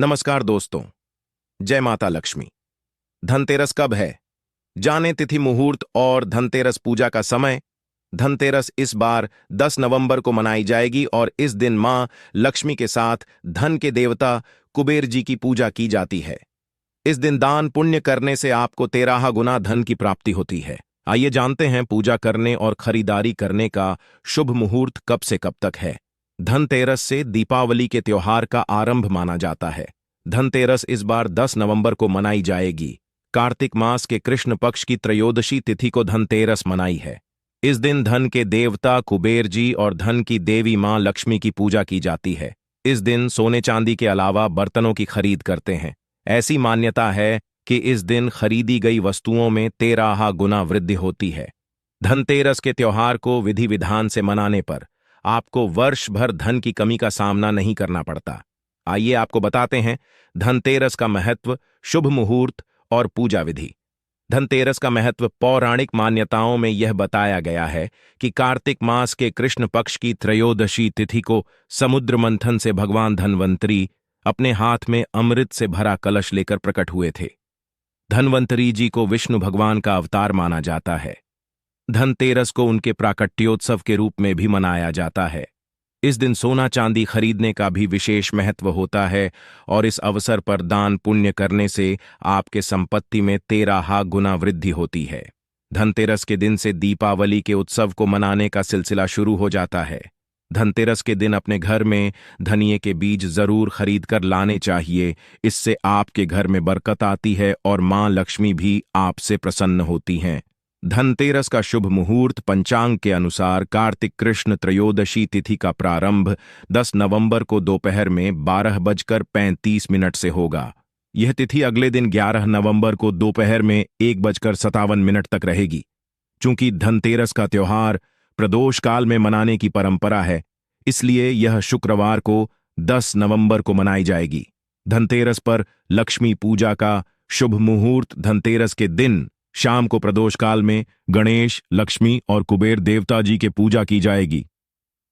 नमस्कार दोस्तों। जय माता लक्ष्मी। धनतेरस कब है? जाने तिथि, मुहूर्त और धनतेरस पूजा का समय। धनतेरस इस बार 10 नवंबर को मनाई जाएगी और इस दिन मां लक्ष्मी के साथ धन के देवता कुबेर जी की पूजा की जाती है। इस दिन दान पुण्य करने से आपको 13 गुना धन की प्राप्ति होती है। आइए जानते हैं पूजा करने और खरीदारी करने का शुभ मुहूर्त कब से कब तक है। धनतेरस से दीपावली के त्योहार का आरंभ माना जाता है। धनतेरस इस बार 10 नवंबर को मनाई जाएगी। कार्तिक मास के कृष्ण पक्ष की त्रयोदशी तिथि को धनतेरस मनाई है। इस दिन धन के देवता कुबेर जी और धन की देवी मां लक्ष्मी की पूजा की जाती है। इस दिन सोने चांदी के अलावा बर्तनों की खरीद करते हैं। ऐसी मान्यता है कि इस दिन खरीदी गई वस्तुओं में 13 गुना वृद्धि होती है। धनतेरस के त्योहार को विधि विधान से मनाने पर आपको वर्ष भर धन की कमी का सामना नहीं करना पड़ता। आइए आपको बताते हैं धनतेरस का महत्व, शुभ मुहूर्त और पूजा विधि। धनतेरस का महत्व पौराणिक मान्यताओं में यह बताया गया है कि कार्तिक मास के कृष्ण पक्ष की त्रयोदशी तिथि को समुद्र मंथन से भगवान धन्वंतरी अपने हाथ में अमृत से भरा कलश लेकर प्रकट हुए थे। धन्वंतरी जी को विष्णु भगवान का अवतार माना जाता है। धनतेरस को उनके प्राकट्योत्सव के रूप में भी मनाया जाता है। इस दिन सोना चांदी खरीदने का भी विशेष महत्व होता है और इस अवसर पर दान पुण्य करने से आपके संपत्ति में 13 गुना वृद्धि होती है। धनतेरस के दिन से दीपावली के उत्सव को मनाने का सिलसिला शुरू हो जाता है। धनतेरस के दिन अपने घर में धनिये के बीज जरूर खरीद कर लाने चाहिए। इससे आपके घर में बरकत आती है और मां लक्ष्मी भी आपसे प्रसन्न होती हैं। धनतेरस का शुभ मुहूर्त पंचांग के अनुसार कार्तिक कृष्ण त्रयोदशी तिथि का प्रारंभ 10 नवंबर को दोपहर में 12:35 से होगा। यह तिथि अगले दिन 11 नवंबर को दोपहर में 1:57 तक रहेगी। चूंकि धनतेरस का त्योहार प्रदोष काल में मनाने की परंपरा है, इसलिए यह शुक्रवार को 10 नवंबर को मनाई जाएगी। धनतेरस पर लक्ष्मी पूजा का शुभ मुहूर्त धनतेरस के दिन शाम को प्रदोष काल में गणेश, लक्ष्मी और कुबेर देवता जी के पूजा की जाएगी।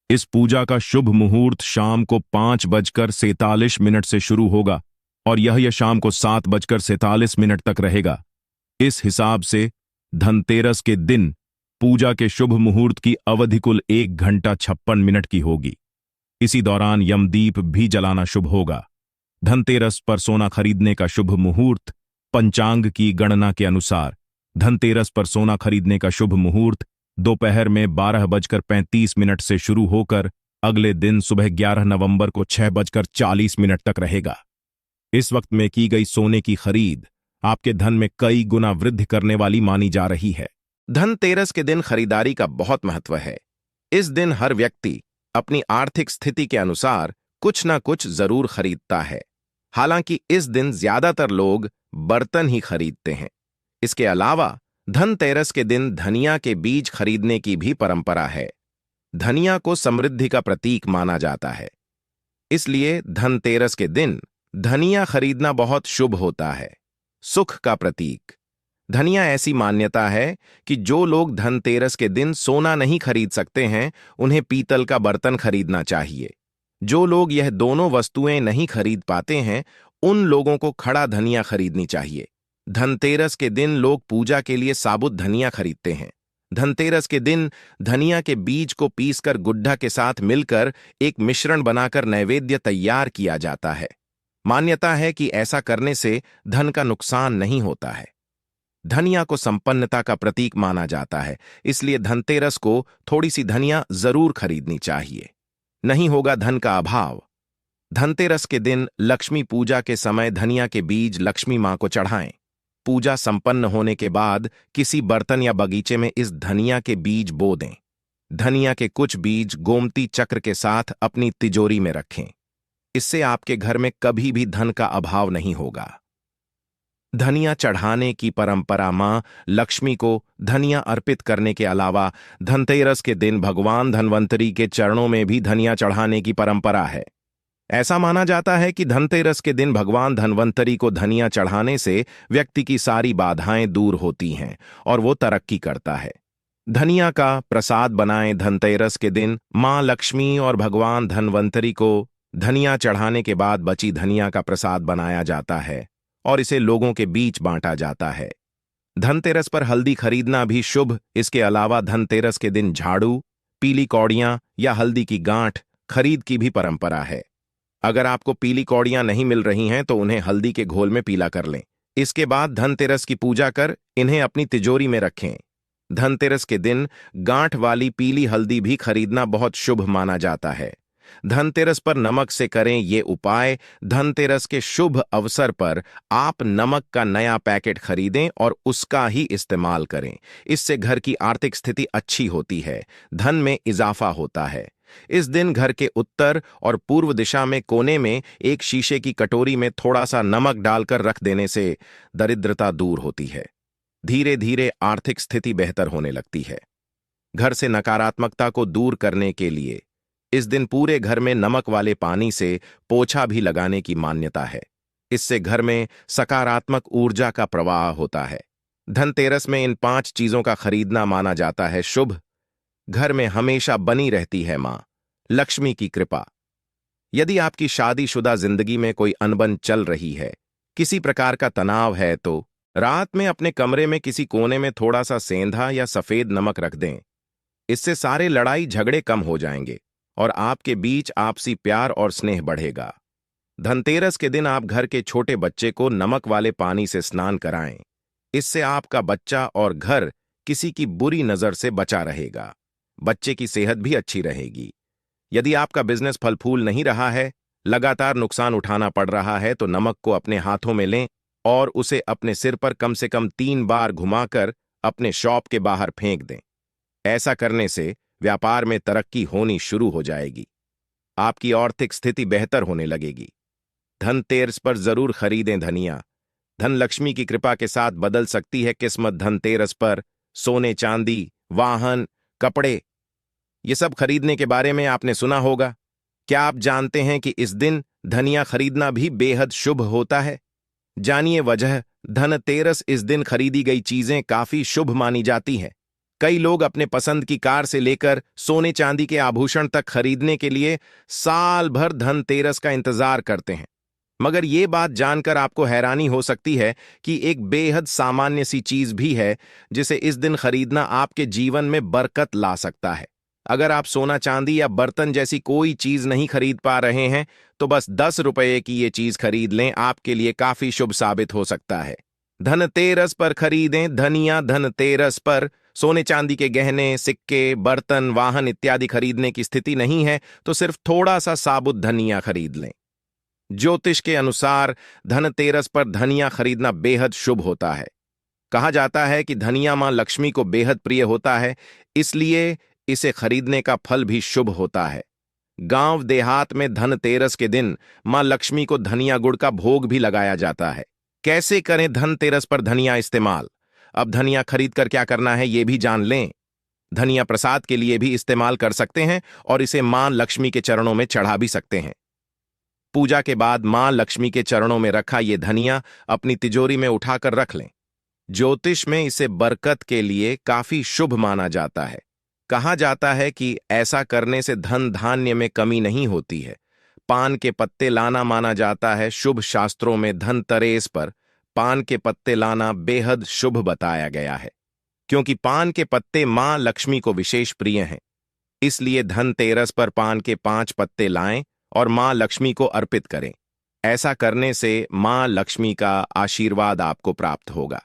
इस पूजा का शुभ मुहूर्त शाम को 5:47 से शुरू होगा और यह शाम को 7:47 तक रहेगा। इस हिसाब से धनतेरस के दिन पूजा के शुभ मुहूर्त की अवधि कुल 1 घंटा 56 मिनट की होगी। इसी दौरान यमदीप भी जलाना शुभ होगा। धनतेरस पर सोना खरीदने का शुभ मुहूर्त पंचांग की गणना के अनुसार धनतेरस पर सोना खरीदने का शुभ मुहूर्त दोपहर में 12:35 से शुरू होकर अगले दिन सुबह 11 नवंबर को 6:40 तक रहेगा। इस वक्त में की गई सोने की खरीद आपके धन में कई गुना वृद्धि करने वाली मानी जा रही है। धनतेरस के दिन खरीदारी का बहुत महत्व है। इस दिन हर व्यक्ति अपनी आर्थिक स्थिति के अनुसार कुछ ना कुछ जरूर खरीदता है। हालांकि इस दिन ज्यादातर लोग बर्तन ही खरीदते हैं। इसके अलावा धनतेरस के दिन धनिया के बीज खरीदने की भी परंपरा है। धनिया को समृद्धि का प्रतीक माना जाता है, इसलिए धनतेरस के दिन धनिया खरीदना बहुत शुभ होता है। सुख का प्रतीक धनिया ऐसी मान्यता है कि जो लोग धनतेरस के दिन सोना नहीं खरीद सकते हैं, उन्हें पीतल का बर्तन खरीदना चाहिए। जो लोग यह दोनों वस्तुएं नहीं खरीद पाते हैं, उन लोगों को खड़ा धनिया खरीदनी चाहिए। धनतेरस के दिन लोग पूजा के लिए साबुत धनिया खरीदते हैं। धनतेरस के दिन धनिया के बीज को पीसकर गुड्ढा के साथ मिलकर एक मिश्रण बनाकर नैवेद्य तैयार किया जाता है। मान्यता है कि ऐसा करने से धन का नुकसान नहीं होता है। धनिया को संपन्नता का प्रतीक माना जाता है, इसलिए धनतेरस को थोड़ी सी धनिया जरूर खरीदनी चाहिए। नहीं होगा धन का अभाव। धनतेरस के दिन लक्ष्मी पूजा के समय धनिया के बीज लक्ष्मी मां को चढ़ाएं। पूजा संपन्न होने के बाद किसी बर्तन या बगीचे में इस धनिया के बीज बो दें। धनिया के कुछ बीज गोमती चक्र के साथ अपनी तिजोरी में रखें। इससे आपके घर में कभी भी धन का अभाव नहीं होगा। धनिया चढ़ाने की परंपरा मां लक्ष्मी को धनिया अर्पित करने के अलावा धनतेरस के दिन भगवान धन्वंतरी के चरणों में भी धनिया चढ़ाने की परंपरा है। ऐसा माना जाता है कि धनतेरस के दिन भगवान धन्वंतरी को धनिया चढ़ाने से व्यक्ति की सारी बाधाएं दूर होती हैं और वो तरक्की करता है। धनिया का प्रसाद बनाएं। धनतेरस के दिन मां लक्ष्मी और भगवान धन्वंतरी को धनिया चढ़ाने के बाद बची धनिया का प्रसाद बनाया जाता है और इसे लोगों के बीच बांटा जाता है। धनतेरस पर हल्दी खरीदना भी शुभ। इसके अलावा धनतेरस के दिन झाड़ू, पीली कौड़ियां या हल्दी की गांठ खरीद की भी परंपरा है। अगर आपको पीली कौड़ियां नहीं मिल रही हैं तो उन्हें हल्दी के घोल में पीला कर लें। इसके बाद धनतेरस की पूजा कर इन्हें अपनी तिजोरी में रखें। धनतेरस के दिन गांठ वाली पीली हल्दी भी खरीदना बहुत शुभ माना जाता है। धनतेरस पर नमक से करें ये उपाय। धनतेरस के शुभ अवसर पर आप नमक का नया पैकेट खरीदें और उसका ही इस्तेमाल करें। इससे घर की आर्थिक स्थिति अच्छी होती है, धन में इजाफा होता है। इस दिन घर के उत्तर और पूर्व दिशा में कोने में एक शीशे की कटोरी में थोड़ा सा नमक डालकर रख देने से दरिद्रता दूर होती है। धीरे धीरे आर्थिक स्थिति बेहतर होने लगती है। घर से नकारात्मकता को दूर करने के लिए इस दिन पूरे घर में नमक वाले पानी से पोछा भी लगाने की मान्यता है। इससे घर में सकारात्मक ऊर्जा का प्रवाह होता है। धनतेरस में इन 5 चीजों का खरीदना माना जाता है शुभ। घर में हमेशा बनी रहती है मां लक्ष्मी की कृपा। यदि आपकी शादीशुदा जिंदगी में कोई अनबन चल रही है, किसी प्रकार का तनाव है, तो रात में अपने कमरे में किसी कोने में थोड़ा सा सेंधा या सफेद नमक रख दें। इससे सारे लड़ाई झगड़े कम हो जाएंगे और आपके बीच आपसी प्यार और स्नेह बढ़ेगा। धनतेरस के दिन आप घर के छोटे बच्चे को नमक वाले पानी से स्नान कराएं। इससे आपका बच्चा और घर किसी की बुरी नजर से बचा रहेगा। बच्चे की सेहत भी अच्छी रहेगी। यदि आपका बिजनेस फल फूल नहीं रहा है, लगातार नुकसान उठाना पड़ रहा है, तो नमक को अपने हाथों में लें और उसे अपने सिर पर कम से कम 3 बार घुमाकर अपने शॉप के बाहर फेंक दें। ऐसा करने से व्यापार में तरक्की होनी शुरू हो जाएगी। आपकी आर्थिक स्थिति बेहतर होने लगेगी। धनतेरस पर जरूर खरीदें धनिया। धन लक्ष्मी की कृपा के साथ बदल सकती है किस्मत। धनतेरस पर सोने, चांदी, वाहन, कपड़े, ये सब खरीदने के बारे में आपने सुना होगा। क्या आप जानते हैं कि इस दिन धनिया खरीदना भी बेहद शुभ होता है? जानिए वजह। धनतेरस इस दिन खरीदी गई चीजें काफी शुभ मानी जाती हैं। कई लोग अपने पसंद की कार से लेकर सोने चांदी के आभूषण तक खरीदने के लिए साल भर धनतेरस का इंतजार करते हैं। मगर ये बात जानकर आपको हैरानी हो सकती है कि एक बेहद सामान्य सी चीज भी है जिसे इस दिन खरीदना आपके जीवन में बरकत ला सकता है। अगर आप सोना, चांदी या बर्तन जैसी कोई चीज नहीं खरीद पा रहे हैं, तो बस 10 रुपये की ये चीज खरीद लें, आपके लिए काफी शुभ साबित हो सकता है। धनतेरस पर खरीदें धनिया। धनतेरस पर सोने चांदी के गहने, सिक्के, बर्तन, वाहन इत्यादि खरीदने की स्थिति नहीं है तो सिर्फ थोड़ा सा साबुत धनिया खरीद लें। ज्योतिष के अनुसार धनतेरस पर धनिया खरीदना बेहद शुभ होता है। कहा जाता है कि धनिया मां लक्ष्मी को बेहद प्रिय होता है, इसलिए इसे खरीदने का फल भी शुभ होता है। गांव देहात में धनतेरस के दिन मां लक्ष्मी को धनिया गुड़ का भोग भी लगाया जाता है। कैसे करें धनतेरस पर धनिया इस्तेमाल? अब धनिया खरीद कर क्या करना है ये भी जान लें। धनिया प्रसाद के लिए भी इस्तेमाल कर सकते हैं और इसे मां लक्ष्मी के चरणों में चढ़ा भी सकते हैं। पूजा के बाद मां लक्ष्मी के चरणों में रखा ये धनिया अपनी तिजोरी में उठाकर रख लें। ज्योतिष में इसे बरकत के लिए काफी शुभ माना जाता है। कहा जाता है कि ऐसा करने से धन धान्य में कमी नहीं होती है। पान के पत्ते लाना माना जाता है शुभ। शास्त्रों में धनतेरस पर पान के पत्ते लाना बेहद शुभ बताया गया है, क्योंकि पान के पत्ते मां लक्ष्मी को विशेष प्रिय हैं। इसलिए धनतेरस पर पान के 5 पत्ते लाएं और मां लक्ष्मी को अर्पित करें। ऐसा करने से मां लक्ष्मी का आशीर्वाद आपको प्राप्त होगा।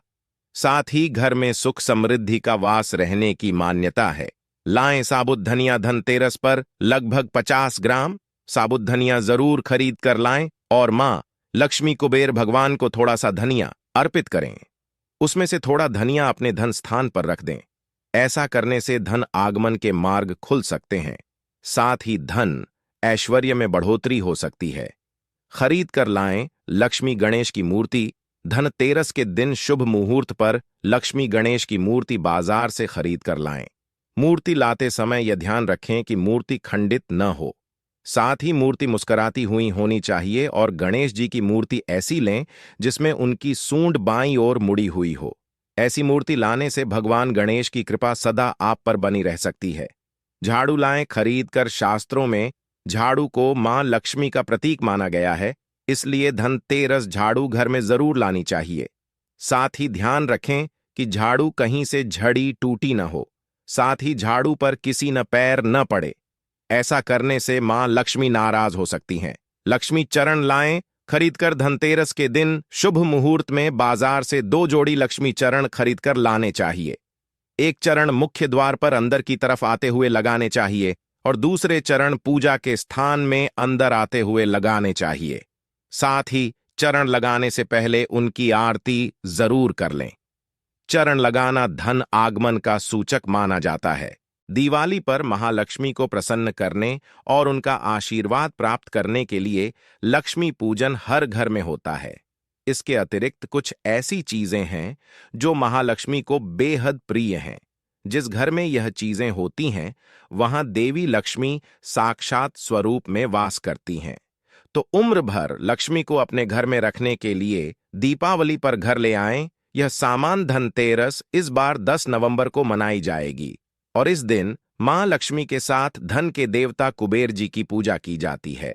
साथ ही घर में सुख समृद्धि का वास रहने की मान्यता है। लाएं साबुत धनिया। धनतेरस पर लगभग 50 ग्राम साबुत धनिया जरूर खरीद कर लाएं और मां लक्ष्मी कुबेर भगवान को थोड़ा सा धनिया अर्पित करें। उसमें से थोड़ा धनिया अपने धन स्थान पर रख दें। ऐसा करने से धन आगमन के मार्ग खुल सकते हैं। साथ ही धन ऐश्वर्य में बढ़ोतरी हो सकती है। खरीद कर लाएं लक्ष्मी गणेश की मूर्ति। धनतेरस के दिन शुभ मुहूर्त पर लक्ष्मी गणेश की मूर्ति बाजार से खरीद कर लाएं। मूर्ति लाते समय यह ध्यान रखें कि मूर्ति खंडित न हो। साथ ही मूर्ति मुस्कुराती हुई होनी चाहिए और गणेश जी की मूर्ति ऐसी लें जिसमें उनकी सूंड बाईं ओर मुड़ी हुई हो। ऐसी मूर्ति लाने से भगवान गणेश की कृपा सदा आप पर बनी रह सकती है। झाड़ू लाएं खरीद कर। शास्त्रों में झाड़ू को मां लक्ष्मी का प्रतीक माना गया है, इसलिए धनतेरस झाड़ू घर में जरूर लानी चाहिए। साथ ही ध्यान रखें कि झाड़ू कहीं से झड़ी टूटी न हो। साथ ही झाड़ू पर किसी न पैर न पड़े। ऐसा करने से मां लक्ष्मी नाराज हो सकती हैं। लक्ष्मी चरण लाएं खरीदकर धनतेरस के दिन शुभ मुहूर्त में बाजार से 2 जोड़ी लक्ष्मी चरण खरीदकर लाने चाहिए। एक चरण मुख्य द्वार पर अंदर की तरफ आते हुए लगाने चाहिए और दूसरे चरण पूजा के स्थान में अंदर आते हुए लगाने चाहिए। साथ ही चरण लगाने से पहले उनकी आरती जरूर कर लें। चरण लगाना धन आगमन का सूचक माना जाता है। दिवाली पर महालक्ष्मी को प्रसन्न करने और उनका आशीर्वाद प्राप्त करने के लिए लक्ष्मी पूजन हर घर में होता है। इसके अतिरिक्त कुछ ऐसी चीजें हैं जो महालक्ष्मी को बेहद प्रिय हैं। जिस घर में यह चीजें होती हैं, वहां देवी लक्ष्मी साक्षात स्वरूप में वास करती हैं। तो उम्र भर लक्ष्मी को अपने घर में रखने के लिए दीपावली पर घर ले आएं। यह सामान धनतेरस इस बार 10 नवंबर को मनाई जाएगी और इस दिन मां लक्ष्मी के साथ धन के देवता कुबेर जी की पूजा की जाती है।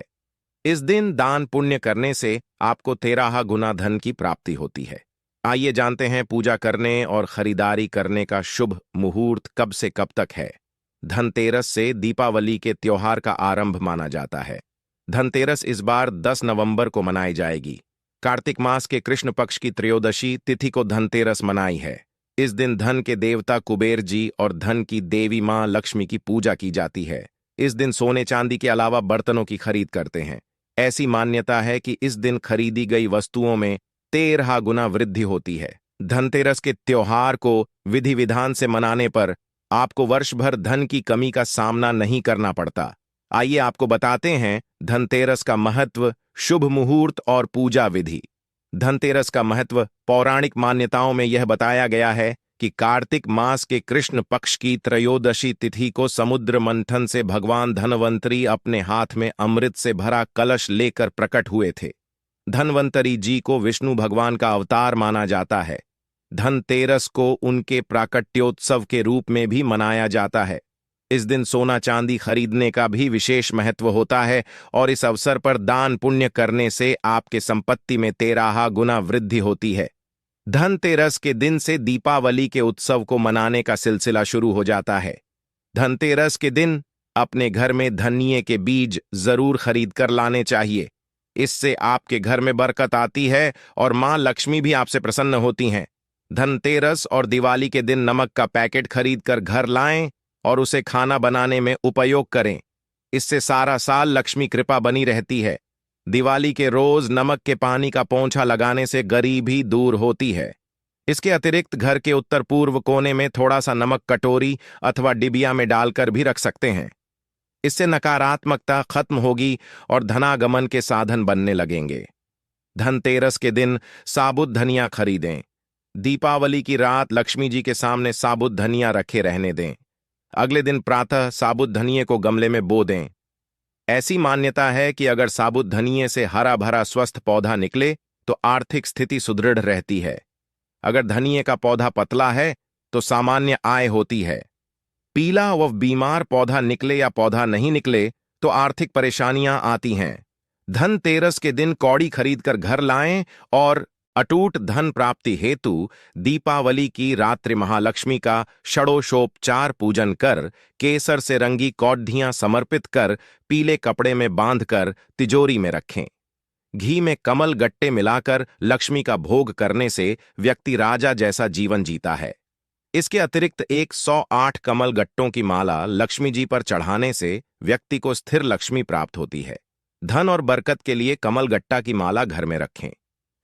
इस दिन दान पुण्य करने से आपको 13 गुना धन की प्राप्ति होती है। आइए जानते हैं पूजा करने और खरीदारी करने का शुभ मुहूर्त कब से कब तक है। धनतेरस से दीपावली के त्योहार का आरंभ माना जाता है। धनतेरस इस बार 10 नवंबर को मनाई जाएगी। कार्तिक मास के कृष्ण पक्ष की त्रयोदशी तिथि को धनतेरस मनाई है। इस दिन धन के देवता कुबेर जी और धन की देवी मां लक्ष्मी की पूजा की जाती है। इस दिन सोने चांदी के अलावा बर्तनों की खरीद करते हैं। ऐसी मान्यता है कि इस दिन खरीदी गई वस्तुओं में 13 गुना वृद्धि होती है। धनतेरस के त्योहार को विधि विधान से मनाने पर आपको वर्ष भर धन की कमी का सामना नहीं करना पड़ता। आइए आपको बताते हैं धनतेरस का महत्व, शुभ मुहूर्त और पूजा विधि। धनतेरस का महत्व पौराणिक मान्यताओं में यह बताया गया है कि कार्तिक मास के कृष्ण पक्ष की त्रयोदशी तिथि को समुद्र मंथन से भगवान धनवंतरी अपने हाथ में अमृत से भरा कलश लेकर प्रकट हुए थे। धनवंतरी जी को विष्णु भगवान का अवतार माना जाता है। धनतेरस को उनके प्राकट्योत्सव के रूप में भी मनाया जाता है। इस दिन सोना चांदी खरीदने का भी विशेष महत्व होता है और इस अवसर पर दान पुण्य करने से आपके संपत्ति में 13 गुना वृद्धि होती है। धनतेरस के दिन से दीपावली के उत्सव को मनाने का सिलसिला शुरू हो जाता है। धनतेरस के दिन अपने घर में धनिये के बीज जरूर खरीद कर लाने चाहिए। इससे आपके घर में बरकत आती है और मां लक्ष्मी भी आपसे प्रसन्न होती हैं। धनतेरस और दिवाली के दिन नमक का पैकेट खरीद कर घर लाएं और उसे खाना बनाने में उपयोग करें। इससे सारा साल लक्ष्मी कृपा बनी रहती है। दिवाली के रोज नमक के पानी का पोंछा लगाने से गरीबी दूर होती है। इसके अतिरिक्त घर के उत्तर पूर्व कोने में थोड़ा सा नमक कटोरी अथवा डिबिया में डालकर भी रख सकते हैं। इससे नकारात्मकता खत्म होगी और धनागमन के साधन बनने लगेंगे। धनतेरस के दिन साबुत धनिया खरीदें। दीपावली की रात लक्ष्मी जी के सामने साबुत धनिया रखे रहने दें। अगले दिन प्रातः साबुत धनिये को गमले में बो दें। ऐसी मान्यता है कि अगर साबुत धनिये से हरा भरा स्वस्थ पौधा निकले तो आर्थिक स्थिति सुदृढ़ रहती है। अगर धनिये का पौधा पतला है तो सामान्य आय होती है। पीला व बीमार पौधा निकले या पौधा नहीं निकले तो आर्थिक परेशानियां आती हैं। धनतेरस के दिन कौड़ी खरीदकर घर लाएं और अटूट धन प्राप्ति हेतु दीपावली की रात्रि महालक्ष्मी का षोडशोपचार पूजन कर केसर से रंगी कौडियां समर्पित कर पीले कपड़े में बांधकर तिजोरी में रखें। घी में कमल गट्टे मिलाकर लक्ष्मी का भोग करने से व्यक्ति राजा जैसा जीवन जीता है। इसके अतिरिक्त 108 कमल गट्टों की माला लक्ष्मी जी पर चढ़ाने से व्यक्ति को स्थिर लक्ष्मी प्राप्त होती है। धन और बरकत के लिए कमल गट्टा की माला घर में रखें।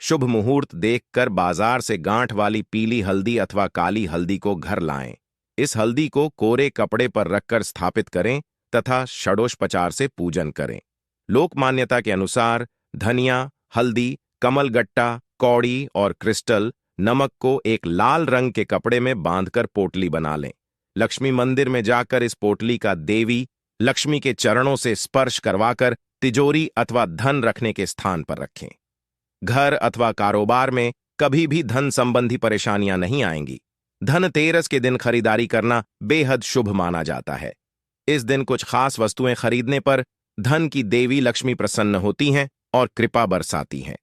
शुभ मुहूर्त देखकर बाजार से गांठ वाली पीली हल्दी अथवा काली हल्दी को घर लाएं। इस हल्दी को कोरे कपड़े पर रखकर स्थापित करें तथा षोडशोपचार से पूजन करें। लोक मान्यता के अनुसार धनिया, हल्दी, कमलगट्टा, कौड़ी और क्रिस्टल नमक को एक लाल रंग के कपड़े में बांधकर पोटली बना लें। लक्ष्मी मंदिर में जाकर इस पोटली का देवी लक्ष्मी के चरणों से स्पर्श करवाकर तिजोरी अथवा धन रखने के स्थान पर रखें। घर अथवा कारोबार में कभी भी धन संबंधी परेशानियां नहीं आएंगी। धनतेरस के दिन खरीदारी करना बेहद शुभ माना जाता है। इस दिन कुछ खास वस्तुएं खरीदने पर धन की देवी लक्ष्मी प्रसन्न होती हैं और कृपा बरसाती हैं।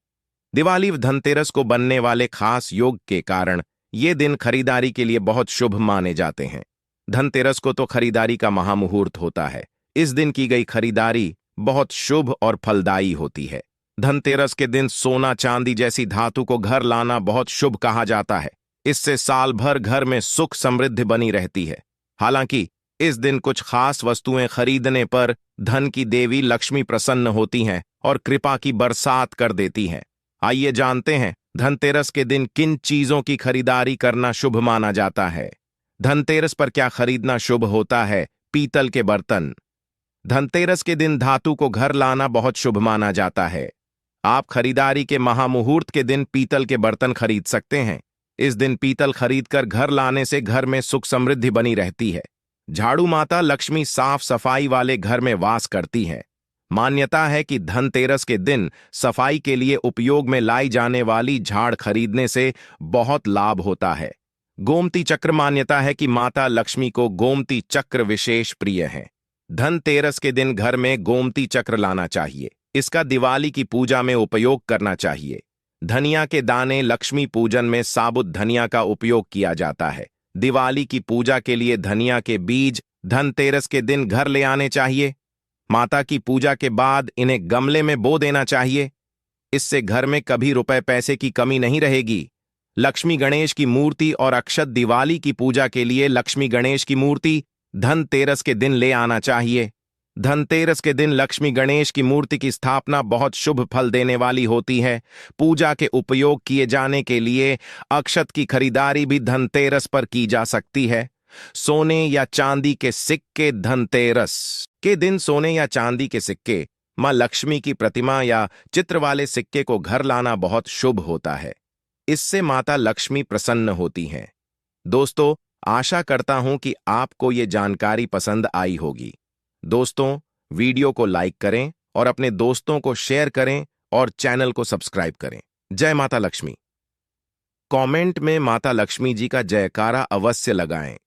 दिवाली व धनतेरस को बनने वाले खास योग के कारण ये दिन खरीदारी के लिए बहुत शुभ माने जाते हैं। धनतेरस को तो खरीदारी का महामुहूर्त होता है। इस दिन की गई खरीदारी बहुत शुभ और फलदायी होती है। धनतेरस के दिन सोना चांदी जैसी धातु को घर लाना बहुत शुभ कहा जाता है। इससे साल भर घर में सुख समृद्धि बनी रहती है। हालांकि इस दिन कुछ खास वस्तुएं खरीदने पर धन की देवी लक्ष्मी प्रसन्न होती हैं और कृपा की बरसात कर देती हैं। आइए जानते हैं धनतेरस के दिन किन चीजों की खरीदारी करना शुभ माना जाता है। धनतेरस पर क्या खरीदना शुभ होता है? पीतल के बर्तन। धनतेरस के दिन धातु को घर लाना बहुत शुभ माना जाता है। आप खरीदारी के महामुहूर्त के दिन पीतल के बर्तन खरीद सकते हैं। इस दिन पीतल खरीदकर घर लाने से घर में सुख समृद्धि बनी रहती है। झाड़ू माता लक्ष्मी साफ सफाई वाले घर में वास करती हैं। मान्यता है कि धनतेरस के दिन सफाई के लिए उपयोग में लाई जाने वाली झाड़ खरीदने से बहुत लाभ होता है। गोमती चक्र। मान्यता है कि माता लक्ष्मी को गोमती चक्र विशेष प्रिय है। धनतेरस के दिन घर में गोमती चक्र लाना चाहिए। इसका दिवाली की पूजा में उपयोग करना चाहिए। धनिया के दाने। लक्ष्मी पूजन में साबुत धनिया का उपयोग किया जाता है। दिवाली की पूजा के लिए धनिया के बीज धनतेरस के दिन घर ले आने चाहिए। माता की पूजा के बाद इन्हें गमले में बो देना चाहिए। इससे घर में कभी रुपए पैसे की कमी नहीं रहेगी। लक्ष्मी गणेश की मूर्ति और अक्षत। दिवाली की पूजा के लिए लक्ष्मी गणेश की मूर्ति धनतेरस के दिन ले आना चाहिए। धनतेरस के दिन लक्ष्मी गणेश की मूर्ति की स्थापना बहुत शुभ फल देने वाली होती है। पूजा के उपयोग किए जाने के लिए अक्षत की खरीदारी भी धनतेरस पर की जा सकती है। सोने या चांदी के सिक्के। धनतेरस के दिन सोने या चांदी के सिक्के, मां लक्ष्मी की प्रतिमा या चित्र वाले सिक्के को घर लाना बहुत शुभ होता है। इससे माता लक्ष्मी प्रसन्न होती हैं। दोस्तों, आशा करता हूं कि आपको ये जानकारी पसंद आई होगी। दोस्तों, वीडियो को लाइक करें और अपने दोस्तों को शेयर करें और चैनल को सब्सक्राइब करें। जय माता लक्ष्मी। कमेंट में माता लक्ष्मी जी का जयकारा अवश्य लगाएं।